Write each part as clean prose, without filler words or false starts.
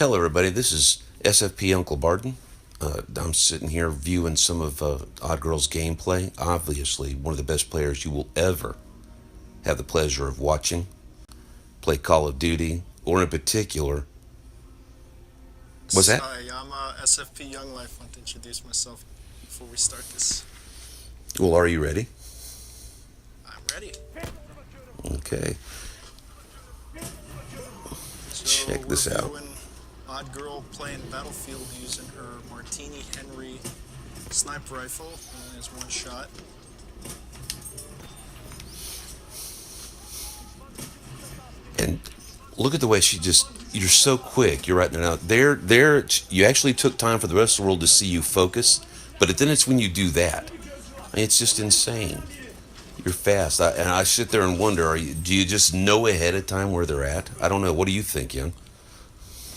Hello, everybody. This is SFP Uncle Barton. I'm sitting here viewing some of Odd Girl's gameplay. Obviously, one of the best players you will ever have the pleasure of watching play Call of Duty, or in particular, what's that? Hi, I'm SFP Young Life. I want to introduce myself before we start this. Well, are you ready? I'm ready. Okay, So check we're this out. viewing Odd Girl playing Battlefield using her Martini Henry sniper rifle. Only has one shot. And look at the way you're so quick. You're right now. There, you actually took time for the rest of the world to see you focus, but then it's when you do that. I mean, it's just insane. You're fast. And I sit there and wonder, do you just know ahead of time where they're at? I don't know. What do you think, Young?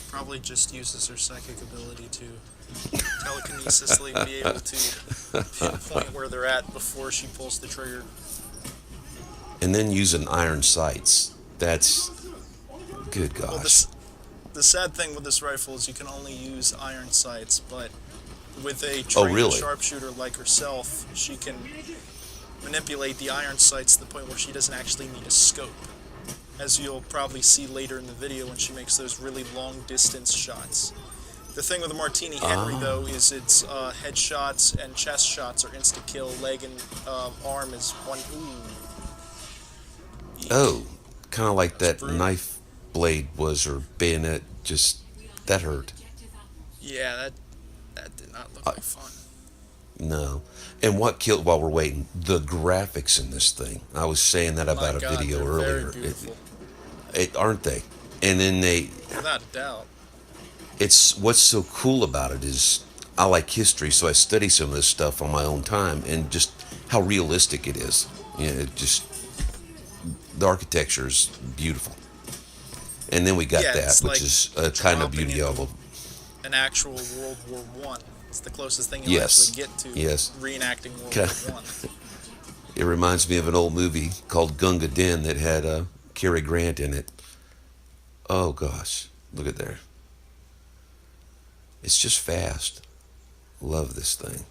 Probably just uses her psychic ability to telekinesisly be able to pinpoint where they're at before she pulls the trigger. And then using iron sights. That's good Well, gosh. the sad thing with this rifle is you can only use iron sights, but with a Oh, trained really? sharpshooter like herself, she can manipulate the iron sights to the point where she doesn't actually need a scope. As you'll probably see later in the video when she makes those really long distance shots. The thing with the Martini Henry, though, is its headshots and chest shots are insta kill. Leg and arm is one. Ooh. Eek. Oh, kind of like That's that brutal. knife blade was or bayonet. Just that hurt. Yeah, that did not look Uh, like fun. no. And what killed while we're waiting? The graphics in this thing. I was saying that My about a God, video they're very earlier. beautiful, Aren't they? And then without a doubt. it's what's so cool about it is I like history, so I study some of this stuff on my own time, and just how realistic it is. It just the architecture is beautiful, and then we got Yeah, that, it's which like is a kind of dropping beauty of into them. an actual World War One. It's the closest thing you'll actually Yes, get to yes. reenacting World Kind War One. It reminds me of an old movie called Gunga Din that had Cary Grant in it. Oh gosh, look at there. It's just fast. Love this thing.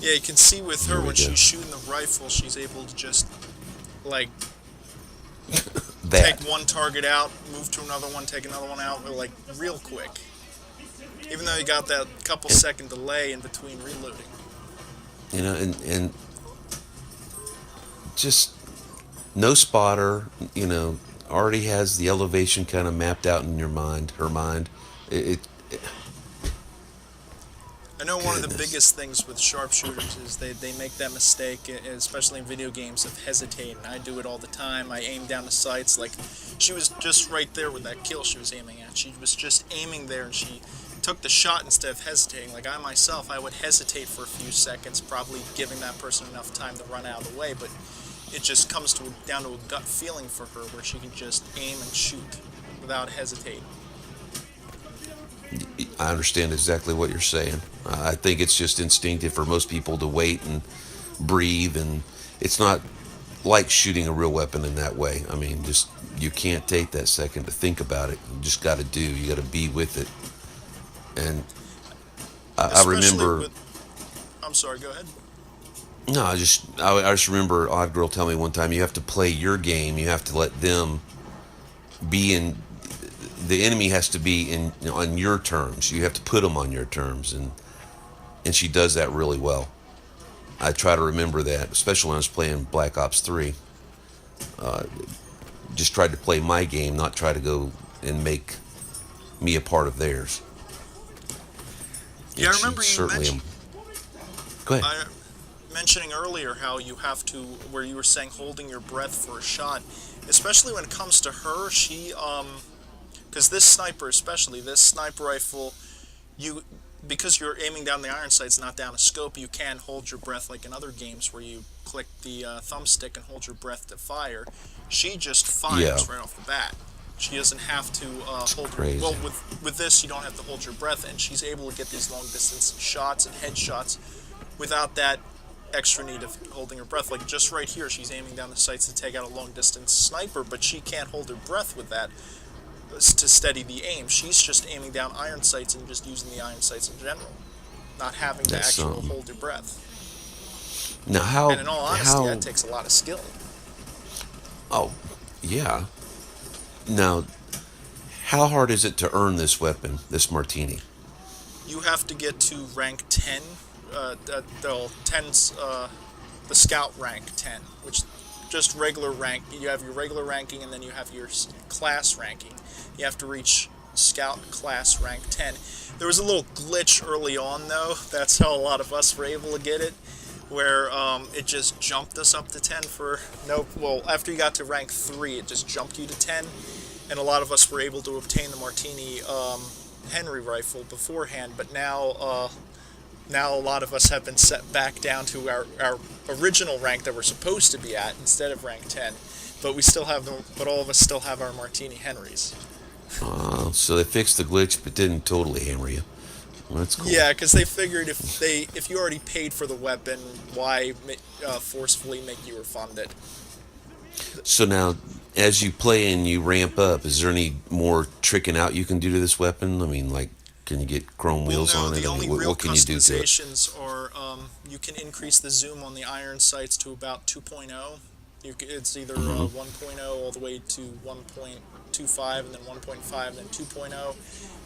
Yeah, you can see with Here her we when go. she's shooting the rifle, she's able to just like take That. one target out, move to another one, take another one out, like real quick. Even though you got that couple And, second delay in between reloading. and just no spotter, already has the elevation kind of mapped out in your mind, her mind. It I know one of the goodness. biggest things with sharpshooters is they make that mistake, especially in video games, of hesitating. I do it all the time. I aim down the sights. Like, she was just right there with that kill she was aiming at. She was just aiming there and she took the shot instead of hesitating. Like, I myself, I would hesitate for a few seconds, probably giving that person enough time to run out of the way, but it just comes down to a gut feeling for her where she can just aim and shoot without hesitating. I understand exactly what you're saying. I think it's just instinctive for most people to wait and breathe, and it's not like shooting a real weapon in that way. I mean, just you can't take that second to think about it. You just got to do. You got to be with it. And I Especially remember. with. I'm sorry, go ahead. No, I just remember Odd Girl tell me one time you have to play your game. You have to let them be in. The enemy has to be in on your terms. You have to put them on your terms, and she does that really well. I try to remember that, especially when I was playing Black Ops 3. Just tried to play my game, not try to go and make me a part of theirs. Yeah, And I she remember certainly. Go ahead. I mentioning earlier how you have to, where you were saying holding your breath for a shot, especially when it comes to her, because this sniper, especially this sniper rifle, you, because you're aiming down the iron sights, not down a scope, you can hold your breath like in other games where you click the thumbstick and hold your breath to fire. She just Yeah, fires right off the bat. She doesn't have to it's hold her. Well, crazy. with this, you don't have to hold your breath, and she's able to get these long distance shots and headshots without that extra need of holding her breath. Like just right here, she's aiming down the sights to take out a long distance sniper, but she can't hold her breath with that to steady the aim. She's just aiming down iron sights and just using the iron sights in general, not having to That's actually hold her breath. now how And in all honesty, how that takes a lot of skill. oh yeah. Now how hard is it to earn this weapon, this Martini? You have to get to rank 10, the 10's, the scout rank 10, which just regular rank. You have your regular ranking and then you have your class ranking. You have to reach scout class rank 10. There was a little glitch early on though. That's how a lot of us were able to get it, where it just jumped us up to 10 for no. Well, after you got to rank 3, it just jumped you to 10, and a lot of us were able to obtain the Martini Henry rifle beforehand. But now a lot of us have been set back down to our original rank that we're supposed to be at instead of rank 10. But we still have them. But all of us still have our Martini Henrys. So they fixed the glitch, but didn't totally hammer you. Well, that's cool. Yeah, because they figured if you already paid for the weapon, why forcefully make you refund it? So now, as you play and you ramp up, is there any more tricking out you can do to this weapon? I mean, like, can you get chrome Well, wheels no, on it? the I only mean, real what can you do to it? customizations are you can increase the zoom on the iron sights to about 2.0. It's either 1.0 all the way to 1.25, and then 1.5, and then 2.0,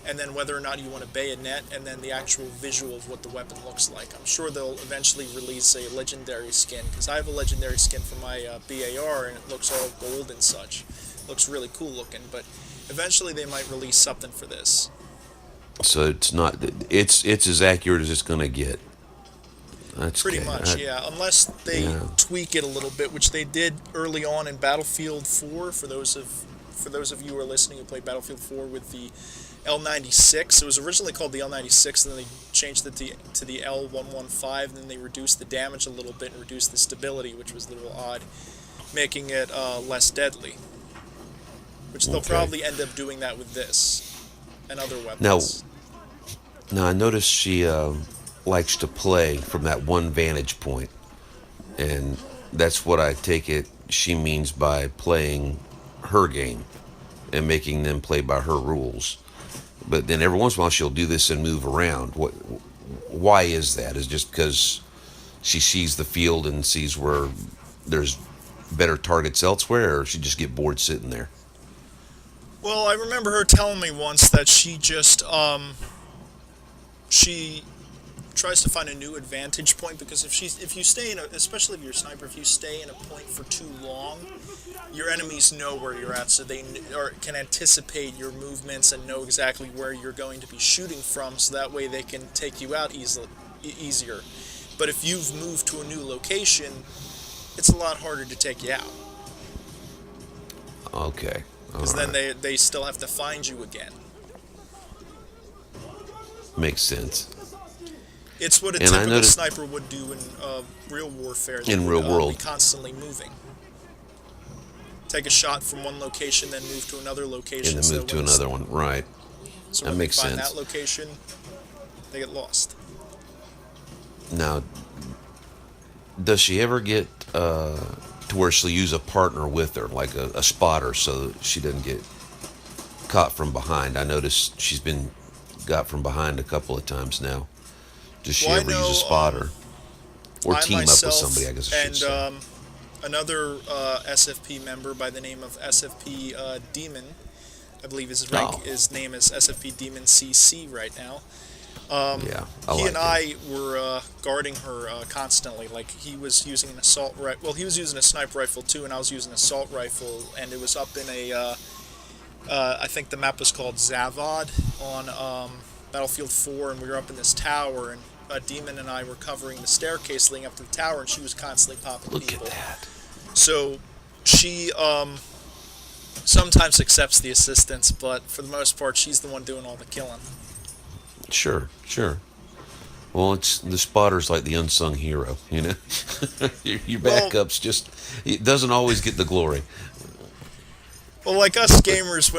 and then whether or not you want a bayonet, and then the actual visual of what the weapon looks like. I'm sure they'll eventually release a legendary skin, because I have a legendary skin for my BAR, and it looks all gold and such. Looks really cool looking, but eventually they might release something for this. So it's not. It's as accurate as it's going to get. That's Pretty okay. much, yeah. Unless they Yeah. tweak it a little bit, which they did early on in Battlefield 4. For those of you who are listening who played Battlefield 4 with the L96, it was originally called the L96, and then they changed it to the L115, and then they reduced the damage a little bit and reduced the stability, which was a little odd, making it less deadly. Which they'll Okay. probably end up doing that with this and other Now, weapons. now I noticed she likes to play from that one vantage point, and that's what I take it she means by playing her game and making them play by her rules. But then every once in a while she'll do this and move around. Why is that? Is it just because she sees the field and sees where there's better targets elsewhere, or she just get bored sitting there? Well, I remember her telling me once that she just she tries to find a new advantage point, because if you stay in especially if you're a sniper, if you stay in a point for too long, your enemies know where you're at, so they can anticipate your movements and know exactly where you're going to be shooting from, so that way they can take you out easier. But if you've moved to a new location, it's a lot harder to take you out, Okay. because then they still have to find you again. Makes sense. It's what a And I typical noticed sniper would do in real warfare. They in would, real world. be constantly moving. Take a shot from one location, then move to another location. And then move to another one. Right. So That when makes they find sense. that location, they get lost. Now, does she ever get to where she'll use a partner with her, like a spotter, so that she doesn't get caught from behind? I noticed she's been got from behind a couple of times now. Does she Well, I ever use know, a spotter? Or I team up with myself somebody, I guess I should and say. another SFP member by the name of SFP Demon, I believe his rank, Oh. his name is SFP Demon CC right now. Yeah, I He like and it. I were guarding her constantly. Like, he was using an assault rifle. Well, he was using a sniper rifle too, and I was using an assault rifle. And it was up in a, I think the map was called Zavad on Battlefield 4, and we were up in this tower, and Demon and I were covering the staircase leading up to the tower, and she was constantly popping Look people. at that. So she sometimes accepts the assistance, but for the most part, she's the one doing all the killing. Sure, sure. Well, it's the spotter's like the unsung hero, you know. your Well- backup's just it doesn't always get the glory. Well, like us gamers,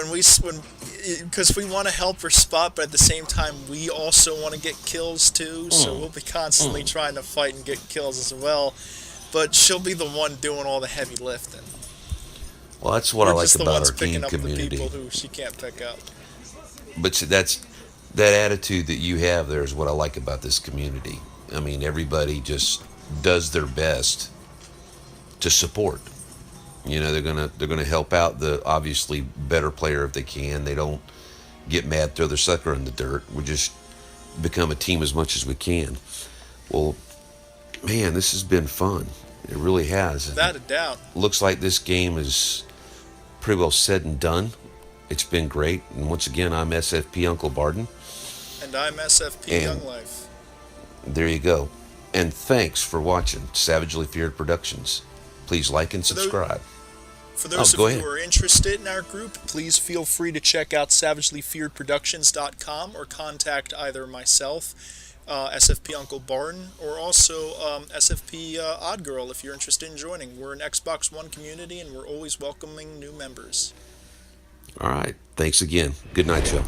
because we want to help her spot, but at the same time, we also want to get kills too. So we'll be constantly trying to fight and get kills as well. But she'll be the one doing all the heavy lifting. Well, that's what I We're like just the about ones our picking game up the community. people who she can't pick up. But see, that's that attitude that you have there is what I like about this community. I mean, everybody just does their best to support. They're gonna help out the obviously better player if they can. They don't get mad, throw their sucker in the dirt. We just become a team as much as we can. Well, man, this has been fun. It really has. And Without a doubt. looks like this game is pretty well said and done. It's been great. And once again, I'm SFP Uncle Barden. And I'm SFP And Young Life. there you go. And thanks for watching Savagely Feared Productions. Please like and For those, subscribe. for those Go of you ahead. who are interested in our group, please feel free to check out savagelyfearedproductions.com or contact either myself, SFP Uncle Barton, or also SFP Odd Girl if you're interested in joining. We're an Xbox One community and we're always welcoming new members. All right. Thanks again. Good night, y'all.